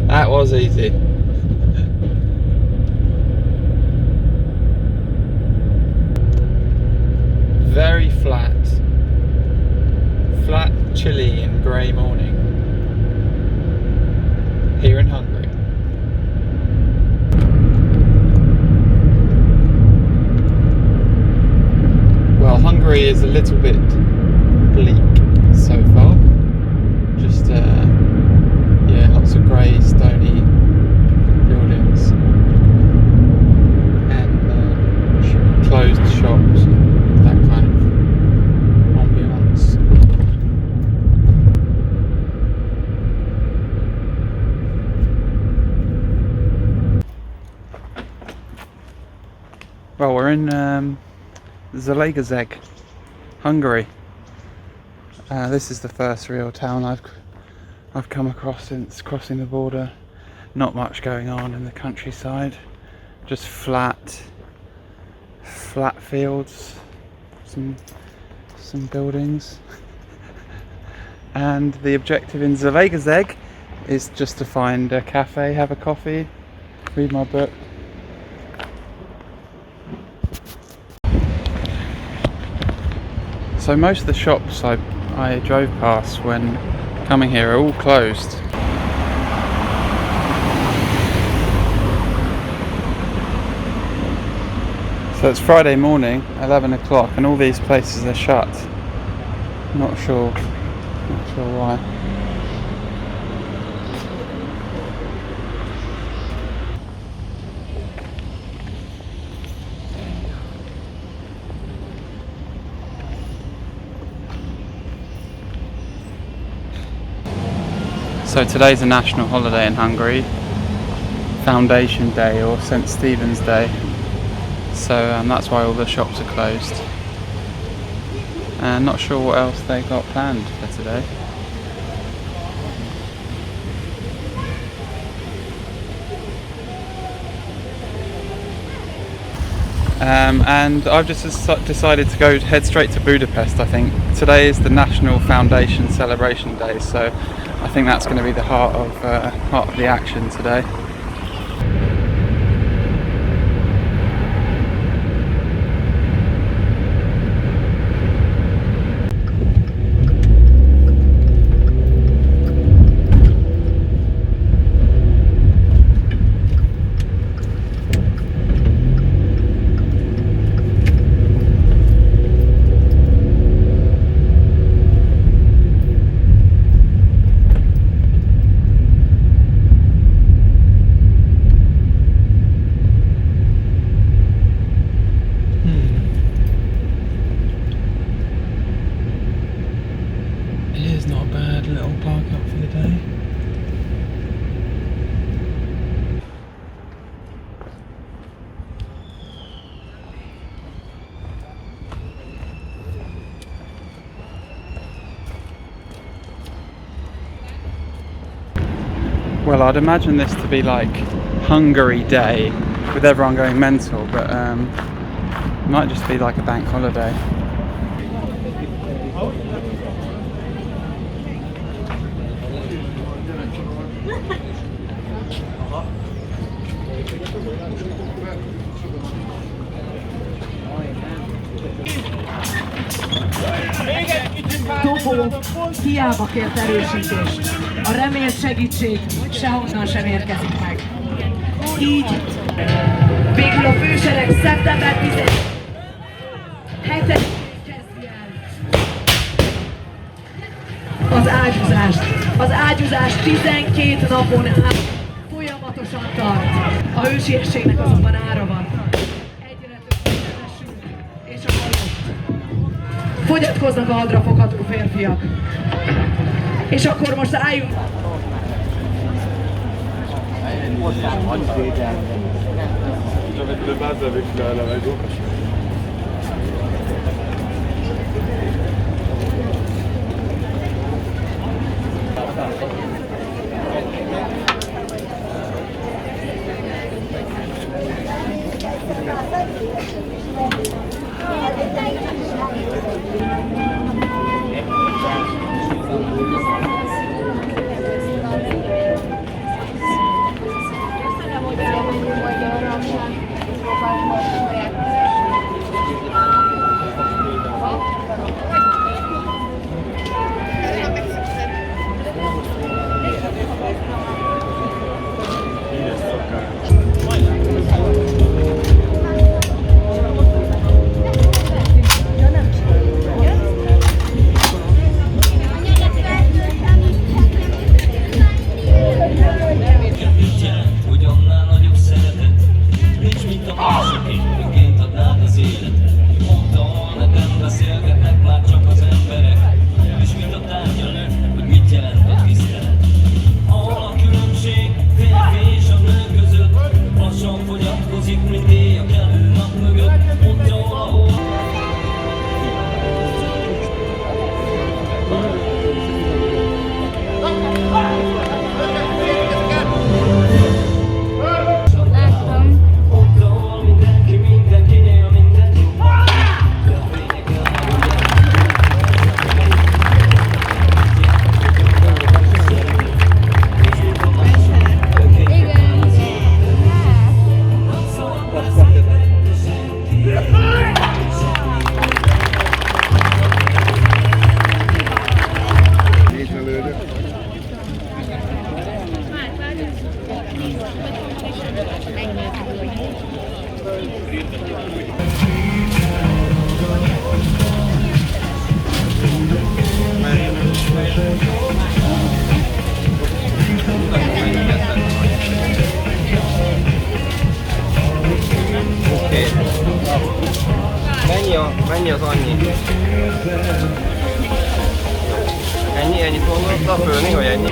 That was easy. Very flat, chilly and grey morning here in Hungary. Well, Hungary is a little bit bleak so far. Just yeah, lots of grey, stony buildings and closed shops. That kind of ambiance. Well, we're in Zalaegerszeg, Hungary. This is the first real town I've come across since crossing the border. Not much going on in the countryside, just flat fields, some buildings, and the objective in Zalaegerszeg is just to find a cafe, have a coffee, read my book. So most of the shops I drove past when coming here are all closed. So it's Friday morning, 11 o'clock, and all these places are shut. Not sure why. So today's a national holiday in Hungary, Foundation Day or St. Stephen's Day. So that's why all the shops are closed. And not sure what else they got planned for today. And I've just decided to head straight to Budapest. I think today is the National Foundation Celebration Day, so I think that's going to be the heart of the action today. Little park up for the day. Well, I'd imagine this to be like Hungary Day with everyone going mental, but it might just be like a bank holiday. Dobó hiába kért erősítést. A remélt segítség sehonnan sem érkezik meg. Így végül a fősereg szeptember 17-én kezdi el az ágyúzást. Az ágyúzás 12 napon át folyamatosan tart. A hősiességnek azonban ára van. Egyre több esünk, és a halott. Fogyatkoznak a hadrafogható férfiak. És akkor most álljunk. Mennyi az annyi? Ennyit mondott a főni, vagy ennyi?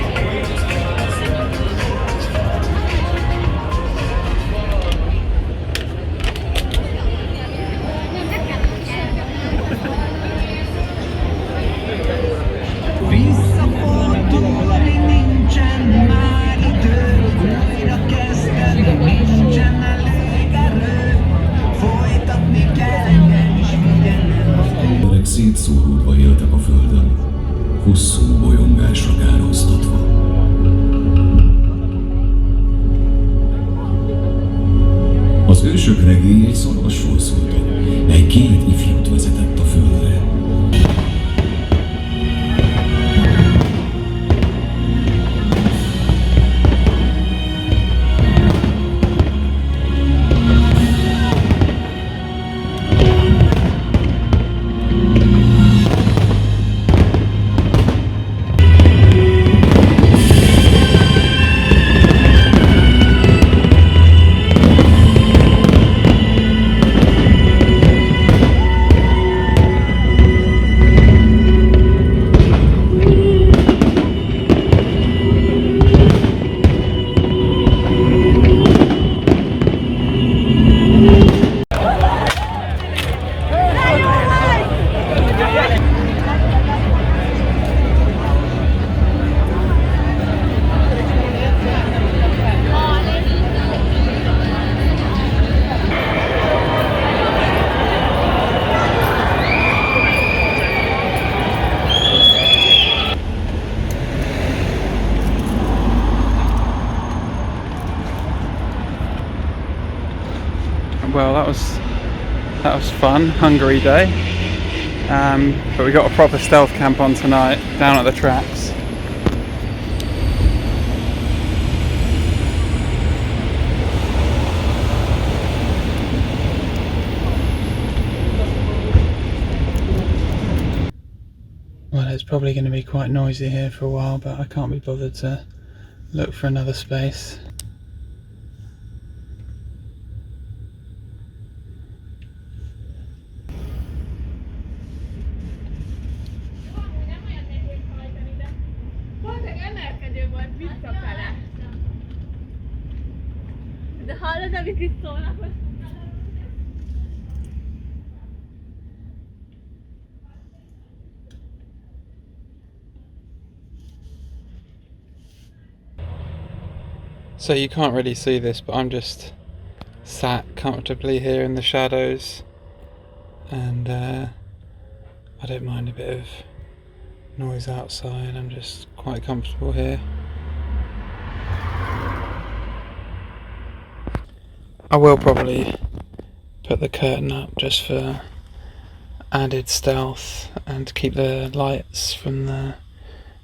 Visszafordulni nincsen már idő, újra kezdeni nincsen elég erő, folytatni kell engem is figyelem. Emberek szétszóródva éltek a földön, hosszú bolyongásra kárhoztatva. Az ősök regény egy szorvasról szóltak, mely két ifjút vezetett a földre. Well, that was fun, Hungary day. But we got a proper stealth camp on tonight down at the tracks. Well, it's probably going to be quite noisy here for a while, but I can't be bothered to look for another space. De hallod, amit itt szólnak? So you can't really see this, but I'm just sat comfortably here in the shadows, and I don't mind a bit of noise outside. I'm just quite comfortable here. I will probably put the curtain up just for added stealth and to keep the lights from the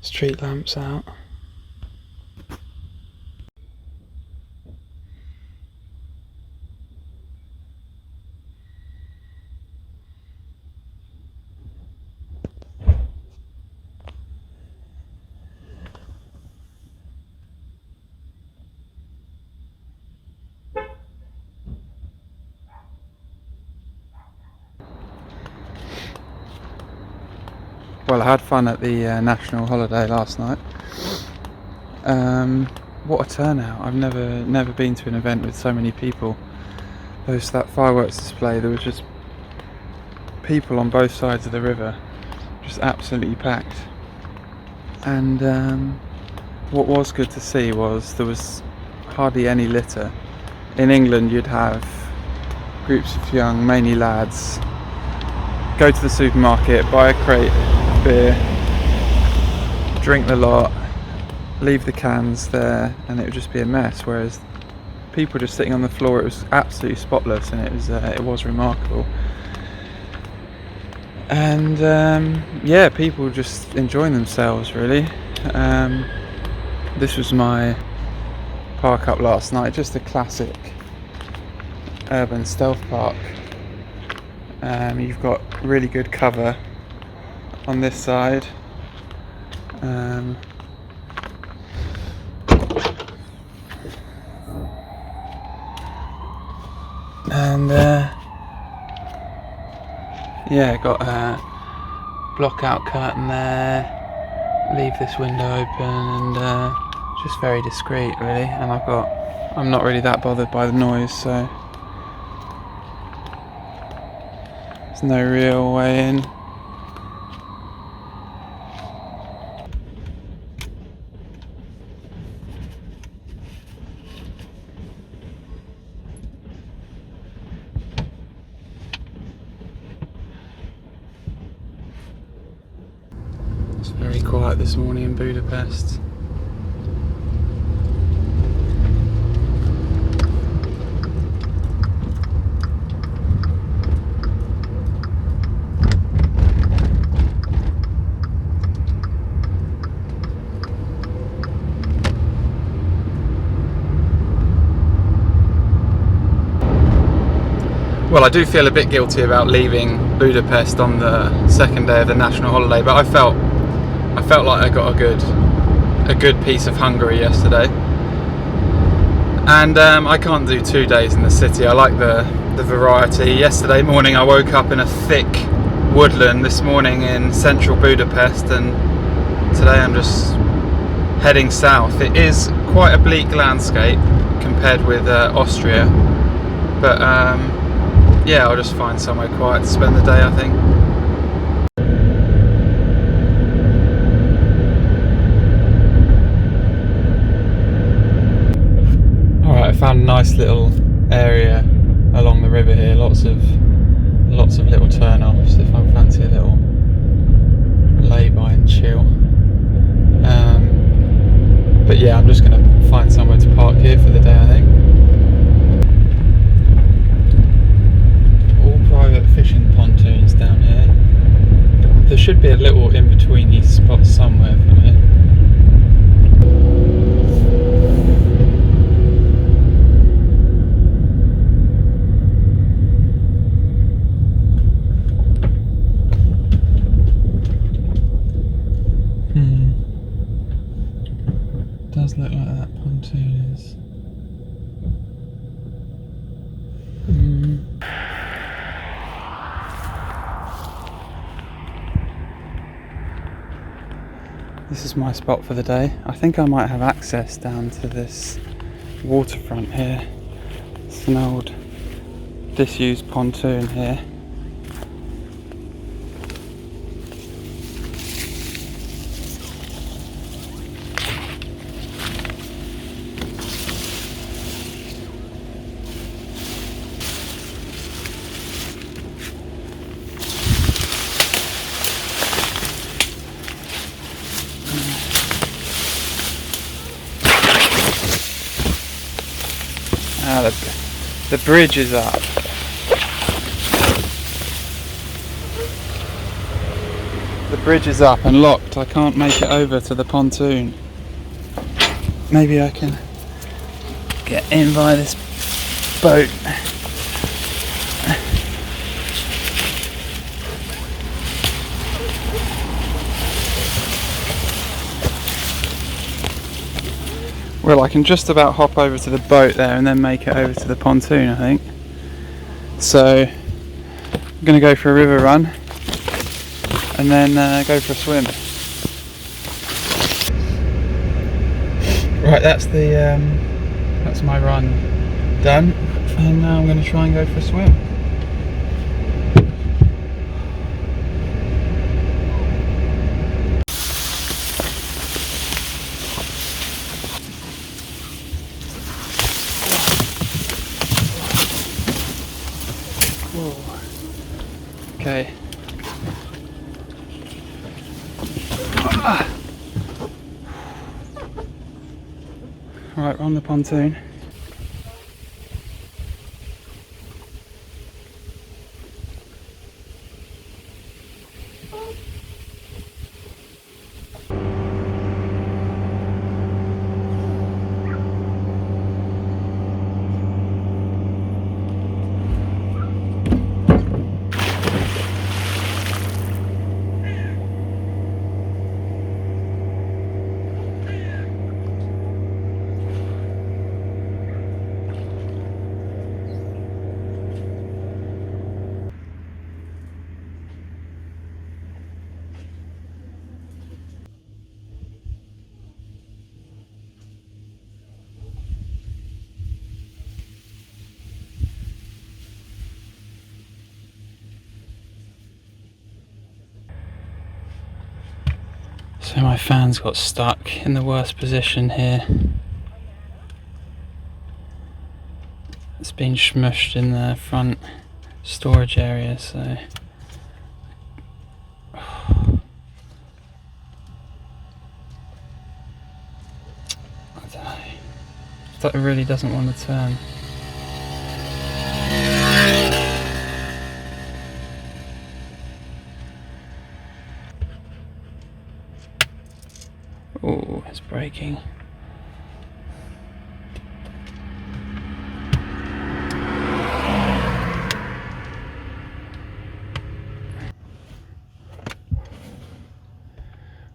street lamps out. Well, I had fun at the national holiday last night. What a turnout! I've never been to an event with so many people. That fireworks display, there was just people on both sides of the river, just absolutely packed. And what was good to see was there was hardly any litter. In England you'd have groups of young, mainly lads, go to the supermarket, buy a crate of beer, drink the lot, leave the cans there, and it would just be a mess. Whereas people just sitting on the floor, it was absolutely spotless, and it was remarkable. And yeah, people just enjoying themselves really. This was my park up last night, just a classic urban stealth park. You've got really good cover on this side. And yeah, got a block out curtain there, leave this window open, and just very discreet really. And I'm not really that bothered by the noise, so there's no real way in. It's very quiet this morning in Budapest. Well, I do feel a bit guilty about leaving Budapest on the second day of the national holiday, but I felt like I got a good piece of Hungary yesterday, and I can't do 2 days in the city. I like the variety. Yesterday morning I woke up in a thick woodland, this morning in central Budapest, and today I'm just heading south. It is quite a bleak landscape compared with Austria, but yeah, I'll just find somewhere quiet to spend the day, I think. Alright, I found a nice little area along the river here, lots of little turn-offs if I fancy a little lay-by and chill. But yeah, I'm just going to find somewhere to park here for the day, I think. Private fishing pontoons down here. There should be a little in between these spots somewhere from here. Does look like that pontoon is. This is my spot for the day. I think I might have access down to this waterfront here. It's an old disused pontoon here. The bridge is up. The bridge is up and locked. I can't make it over to the pontoon. Maybe I can get in via this boat. Well, I can just about hop over to the boat there and then make it over to the pontoon, I think. So, I'm going to go for a river run and then go for a swim. Right, that's my run done, and now I'm going to try and go for a swim. Okay. Right, we're on the pontoon. So my fan's got stuck in the worst position here. It's been smushed in the front storage area, so I don't know. That really doesn't want to turn. Oh, it's braking.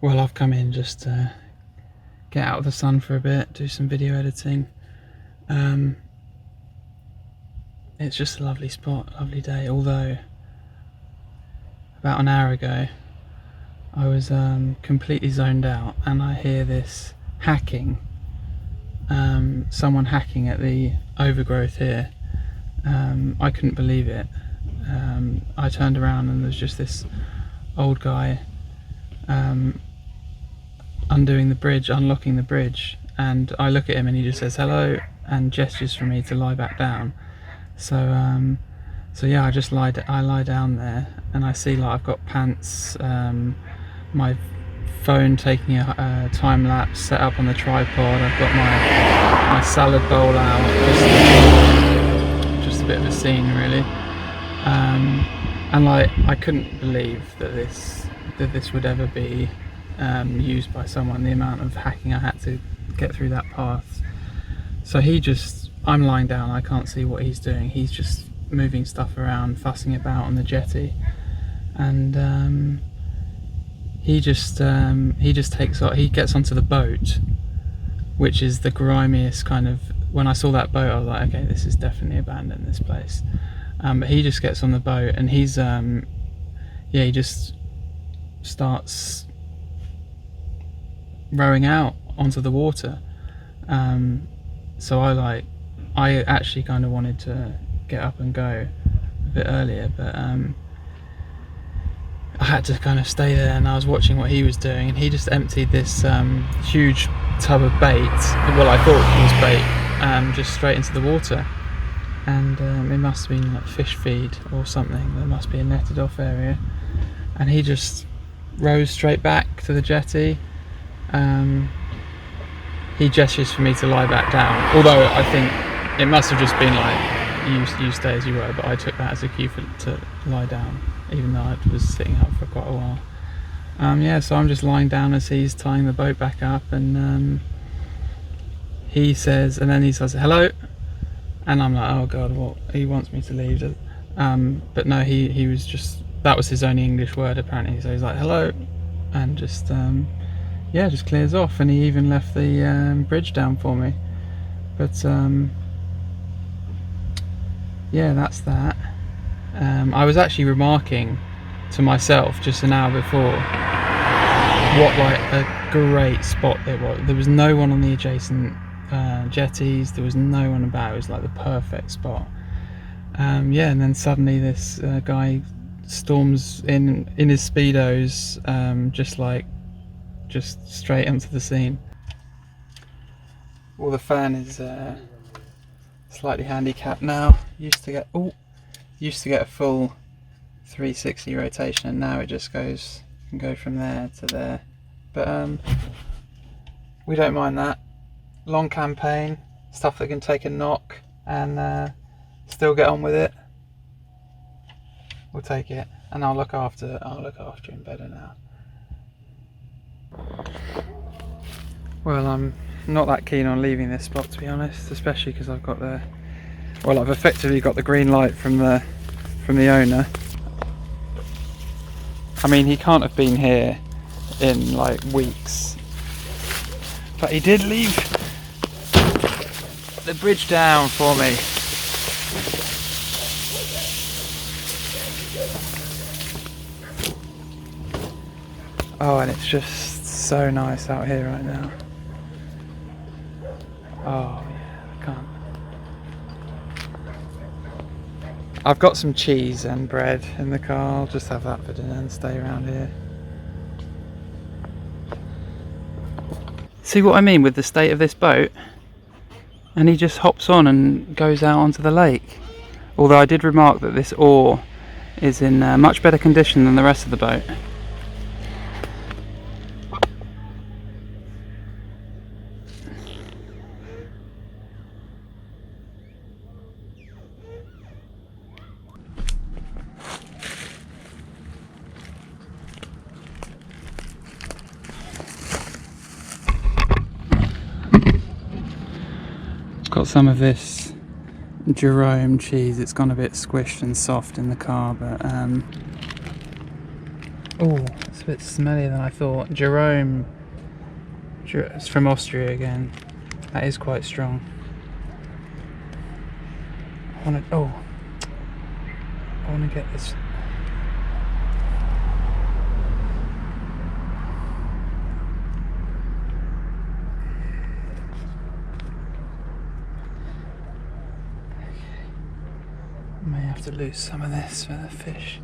Well, I've come in just to get out of the sun for a bit, do some video editing. It's just a lovely spot, lovely day, although about an hour ago I was completely zoned out and I hear this hacking, someone hacking at the overgrowth here. I couldn't believe it. I turned around and there's just this old guy undoing the bridge, unlocking the bridge, and I look at him and he just says hello and gestures for me to lie back down. So yeah, I lie down there and I see like I've got pants, my phone taking a time lapse set up on the tripod. I've got my salad bowl out, just a bit of a scene really. And like I couldn't believe that this would ever be used by someone, the amount of hacking I had to get through that path. So I'm lying down, I can't see what he's doing. He's just moving stuff around, fussing about on the jetty, and he just takes off. He gets onto the boat, which is the grimiest kind of. When I saw that boat, I was like, okay, this is definitely abandoned, this place. But he just gets on the boat and he just starts rowing out onto the water. So I actually kind of wanted to get up and go a bit earlier, but I had to kind of stay there, and I was watching what he was doing, and he just emptied this huge tub of bait, well I thought it was bait, just straight into the water. And it must have been like fish feed or something. There must be a netted off area, and he just rows straight back to the jetty. He gestures for me to lie back down, although I think it must have just been like, you stay as you were, but I took that as a cue to lie down, even though I was sitting up for quite a while. Yeah, so I'm just lying down as he's tying the boat back up, and he says, and then he says hello, and I'm like, oh god, what, he wants me to leave. But no, he was just, that was his only English word apparently, so he's like hello, and just yeah, just clears off, and he even left the bridge down for me. But yeah, that's that. I was actually remarking to myself just an hour before what like a great spot it was. There was no one on the adjacent jetties, there was no one about. It was like the perfect spot. Yeah, and then suddenly this guy storms in his speedos, just straight onto the scene. Well, the fan is slightly handicapped now. Used to get a full 360 rotation, and now it just can go from there to there. But we don't mind that. Long campaign, stuff that can take a knock and still get on with it. We'll take it, and I'll look after him better now. Well, I'm not that keen on leaving this spot, to be honest, especially because I've effectively got the green light from the owner. I mean, he can't have been here in like weeks, but he did leave the bridge down for me. Oh, and it's just so nice out here right now. Oh yeah, I can't. I've got some cheese and bread in the car. I'll just have that for dinner and stay around here. See what I mean with the state of this boat? And he just hops on and goes out onto the lake. Although I did remark that this oar is in much better condition than the rest of the boat. Got some of this Jerome cheese. It's gone a bit squished and soft in the car, but oh, it's a bit smellier than I thought. Jerome, it's from Austria again. That is quite strong. I want to get this. May have to lose some of this for the fish.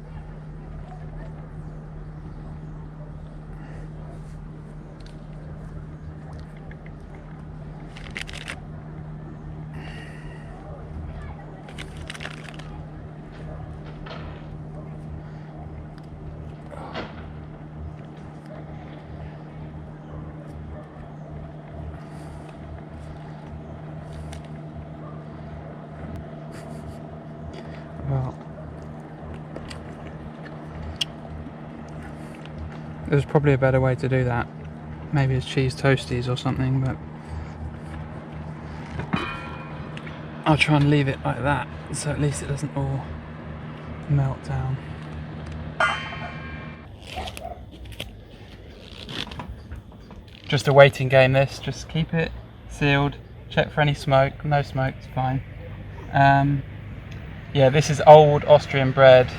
Well, there's probably a better way to do that. Maybe it's cheese toasties or something, but I'll try and leave it like that, so at least it doesn't all melt down. Just a waiting game this, just keep it sealed, check for any smoke, no smoke, it's fine. Yeah, this is old Austrian bread,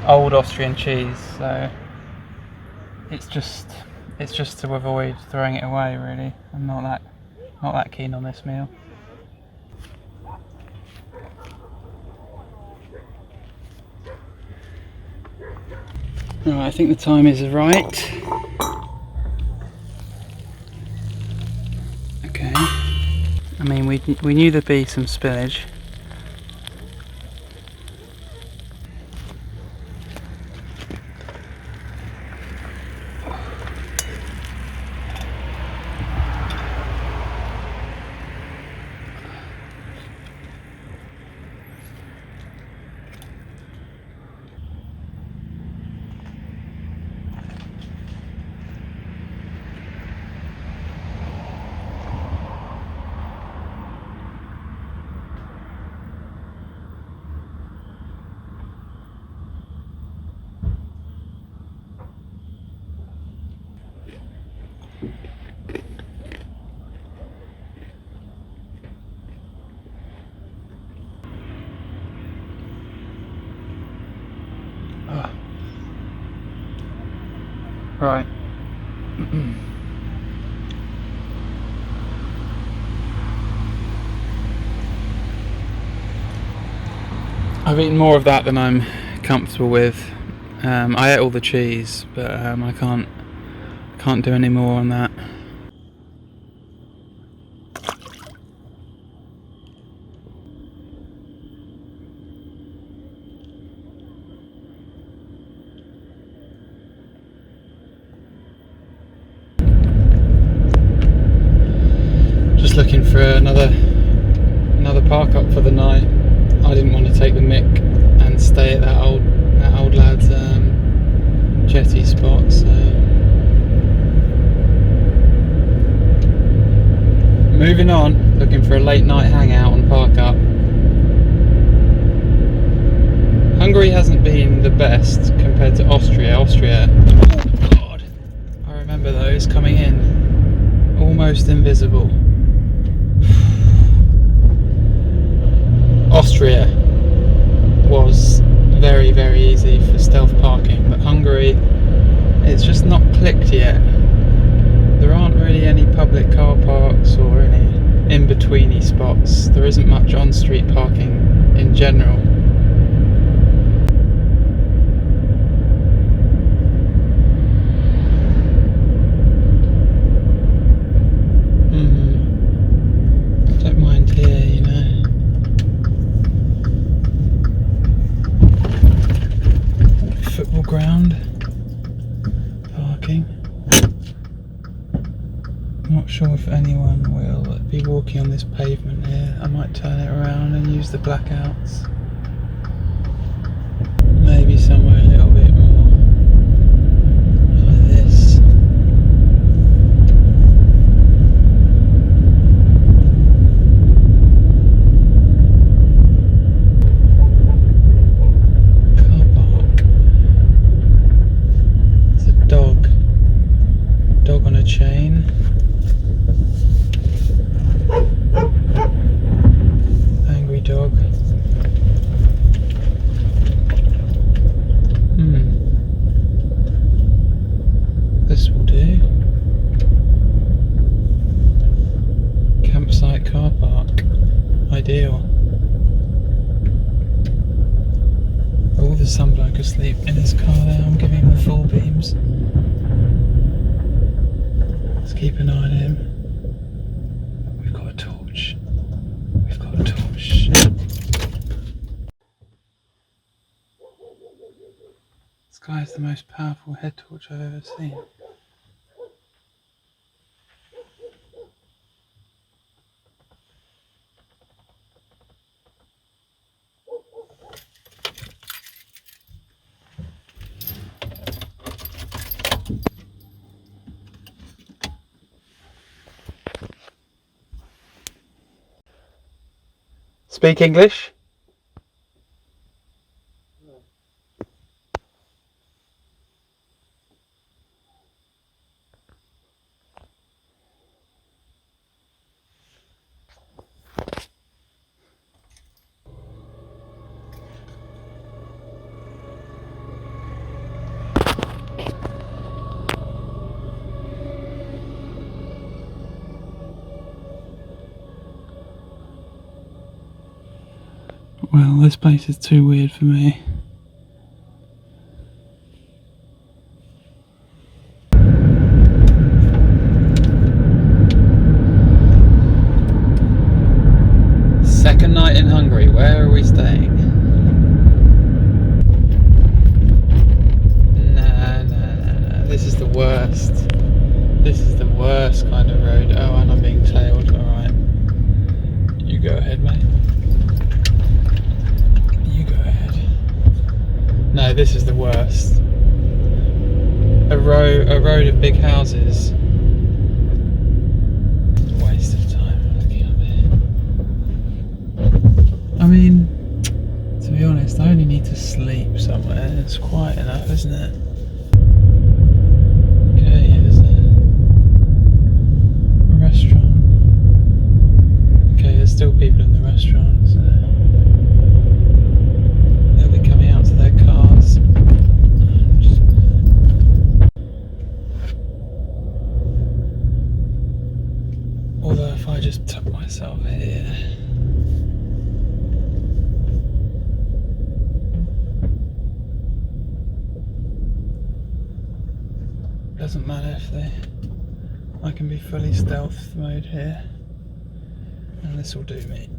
old Austrian cheese, so it's just to avoid throwing it away really. I'm not that keen on this meal. Right, I think the time is right. Okay. I mean, we knew there'd be some spillage. Right. I've eaten more of that than I'm comfortable with. I ate all the cheese, but I can't do any more on that. Looking for another park up for the night. I didn't want to take the mick and stay at that old lad's jetty spot, so moving on, looking for a late night hangout and park up. Hungary hasn't been the best compared to Austria. Oh God, I remember those coming in almost invisible. Austria was very, very easy for stealth parking, but Hungary, it's just not clicked yet. There aren't really any public car parks or any in-betweeny spots. There isn't much on-street parking in general. anyone will be walking on this pavement here, I might turn it around and use the blackouts. Maybe somewhere a little bit more like this. Car park. There's a dog. Dog on a chain. Angry dog. This will do. Campsite car park. Ideal. Oh, there's some bloke asleep in his car there. I'm giving him the full beams. Let's keep an eye on him. We've got a torch. We've got a torch. This guy has the most powerful head torch I've ever seen. Speak English? Well, this place is too weird for me. Second night in Hungary, where are we staying? Nah, this is the worst. This is the worst kind of road. Oh, and I'm being tailed, alright. You go ahead, mate. No, this is the worst. A road of big houses. Waste of time looking up here. I mean, to be honest, I only need to sleep somewhere. It's quiet enough, isn't it? Okay, there's a restaurant. Okay, there's still people in the restaurant, so they'll be coming out to their cars. Although if I just tuck myself here, doesn't matter if I can be fully stealth mode here, and this will do me.